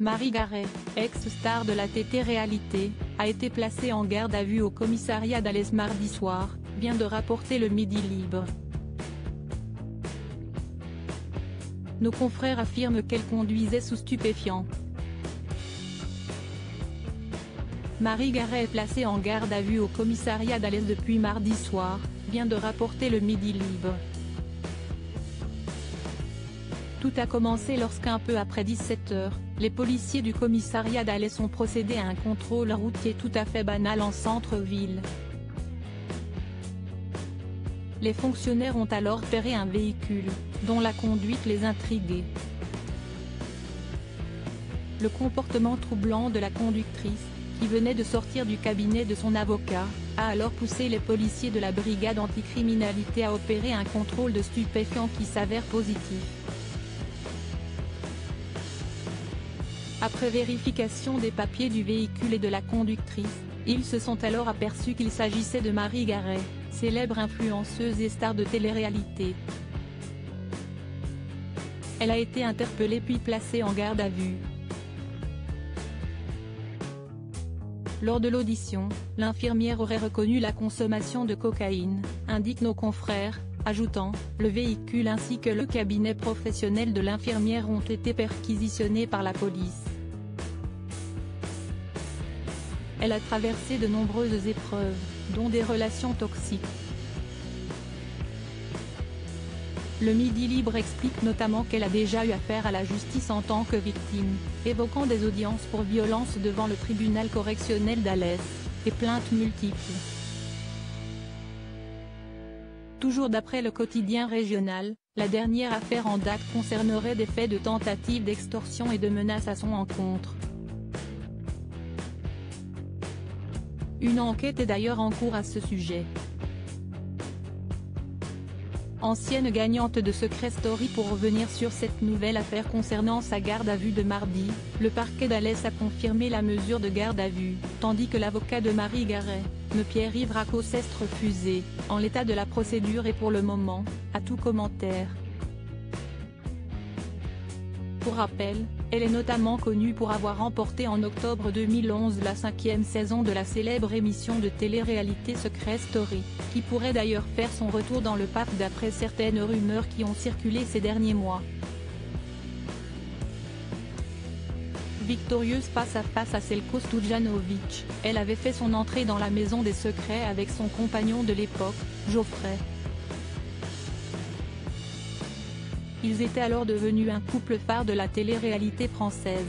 Marie Garet, ex-star de la télé-réalité, a été placée en garde à vue au commissariat d'Alès mardi soir, vient de rapporter le Midi Libre. Nos confrères affirment qu'elle conduisait sous stupéfiants. Marie Garet est placée en garde à vue au commissariat d'Alès depuis mardi soir, vient de rapporter le Midi Libre. Tout a commencé lorsqu'un peu après 17 h, les policiers du commissariat d'Alès ont procédé à un contrôle routier tout à fait banal en centre-ville. Les fonctionnaires ont alors repéré un véhicule, dont la conduite les intriguait. Le comportement troublant de la conductrice, qui venait de sortir du cabinet de son avocat, a alors poussé les policiers de la brigade anticriminalité à opérer un contrôle de stupéfiants qui s'avère positif. Après vérification des papiers du véhicule et de la conductrice, ils se sont alors aperçus qu'il s'agissait de Marie Garet, célèbre influenceuse et star de télé-réalité. Elle a été interpellée puis placée en garde à vue. Lors de l'audition, l'infirmière aurait reconnu la consommation de cocaïne, indiquent nos confrères, ajoutant, le véhicule ainsi que le cabinet professionnel de l'infirmière ont été perquisitionnés par la police. Elle a traversé de nombreuses épreuves, dont des relations toxiques. Le Midi Libre explique notamment qu'elle a déjà eu affaire à la justice en tant que victime, évoquant des audiences pour violence devant le tribunal correctionnel d'Alès, et plaintes multiples. Toujours d'après le quotidien régional, la dernière affaire en date concernerait des faits de tentative d'extorsion et de menaces à son encontre. Une enquête est d'ailleurs en cours à ce sujet. Ancienne gagnante de Secret Story. Pour revenir sur cette nouvelle affaire concernant sa garde à vue de mardi, le parquet d'Alès a confirmé la mesure de garde à vue, tandis que l'avocat de Marie Garet, M. Pierre-Yves Racos, s'est refusé, en l'état de la procédure et pour le moment, à tout commentaire. Pour rappel, elle est notamment connue pour avoir remporté en octobre 2011 la 5e saison de la célèbre émission de télé-réalité Secret Story, qui pourrait d'ailleurs faire son retour dans le PAF d'après certaines rumeurs qui ont circulé ces derniers mois. Victorieuse face à Selko Stujanovic, elle avait fait son entrée dans la maison des secrets avec son compagnon de l'époque, Geoffrey. Ils étaient alors devenus un couple phare de la télé-réalité française.